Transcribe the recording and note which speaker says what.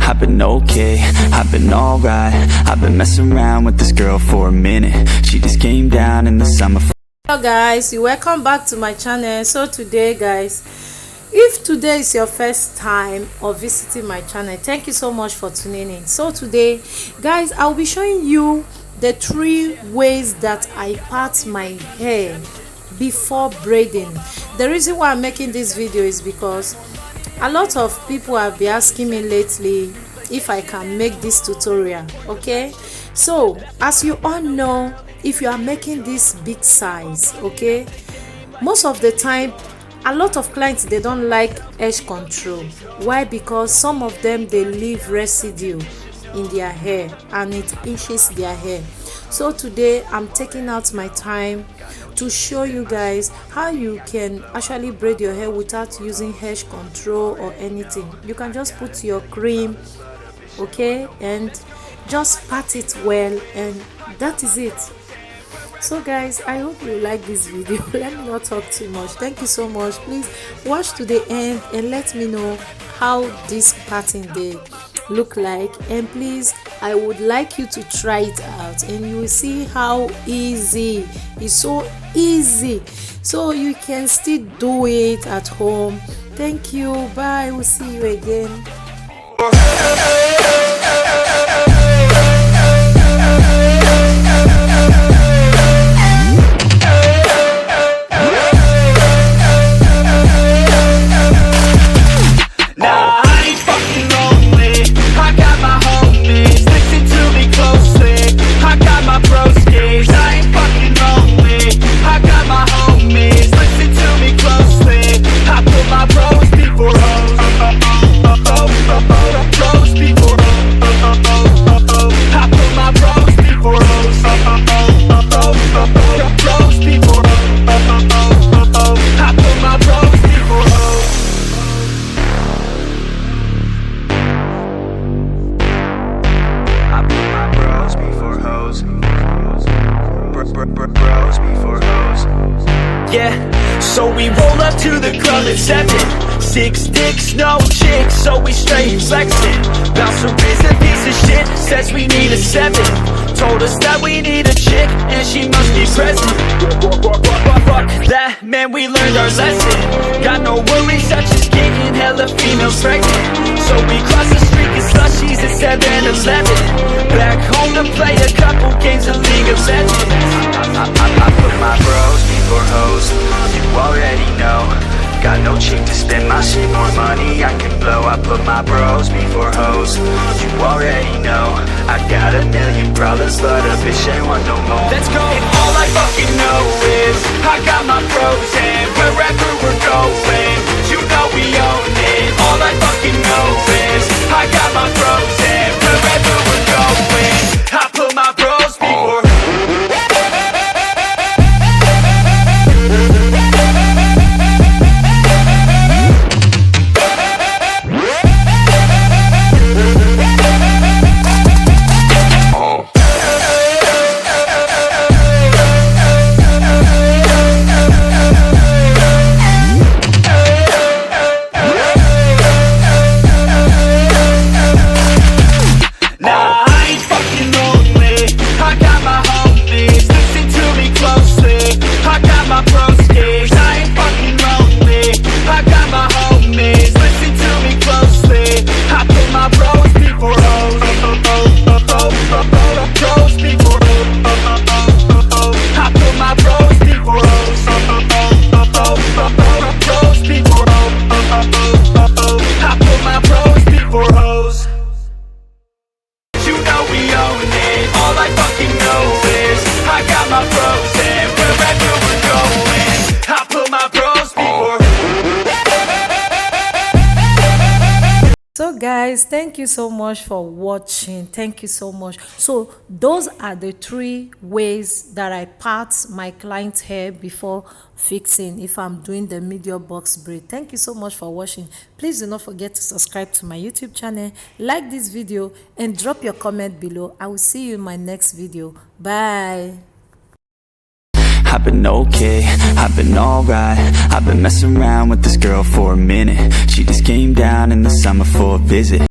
Speaker 1: I've been okay, I've been alright. I've been messing around with this girl for a minute. She just came down in the summer.
Speaker 2: Hello guys, welcome back to my channel. So today guys, if today is your first time of visiting my channel, thank you so much for tuning in. So today guys, I'll be showing you the 3 ways that I part my hair before braiding. The reason why I'm making this video is because a lot of people have been asking me lately if I can make this tutorial. Okay, so as you all know, if you are making this big size, okay, most of the time a lot of clients, they don't like edge control. Why? Because some of them, they leave residue in their hair and it inches their hair. So today I'm taking out my time to show you guys how you can actually braid your hair without using edge control or anything. You can just put your cream, okay, and just pat it well, and that is it. So guys, I hope you like this video. Let me not talk too much. Thank you so much. Please watch to the end and let me know how this parting day look like, and please, I would like you to try it out and you will see how easy. It's so easy, so you can still do it at home. Thank you, bye, we'll see you again.
Speaker 3: Yeah, so we roll up to the club at 7. 6 dicks, no chicks, so we straight flexing. Bouncer is a piece of shit, says we need a 7. Told us that we need a chick, and she must be present. Fuck that, man, we learned our lesson. Got no worries, such as getting hella females pregnant. So we cross the street, get slushies at 7-Eleven. Back home to play a couple games of League of Legends.
Speaker 1: I put my bros before hoes, you already know. Got no chick to spend my shit, more money I can blow. I put my bros before hoes, you already know. I got a million problems, but a bitch ain't want no more.
Speaker 3: Let's go! And all I fucking know is I got my pros, and wherever we're going, you know we own it. All I fucking know is I got my pros, and wherever we're going, I put my bros before.
Speaker 2: So guys, thank you so much for watching. Thank you so much. So those are the 3 ways that I part my client's hair before fixing, if I'm doing the medium box braid. Thank you so much for watching. Please do not forget to subscribe to my YouTube channel, like this video, and drop your comment below. I will see you in my next video. Bye.
Speaker 1: I've been okay, I've been alright. I've been messing around with this girl for a minute. She just came down in the summer for a visit.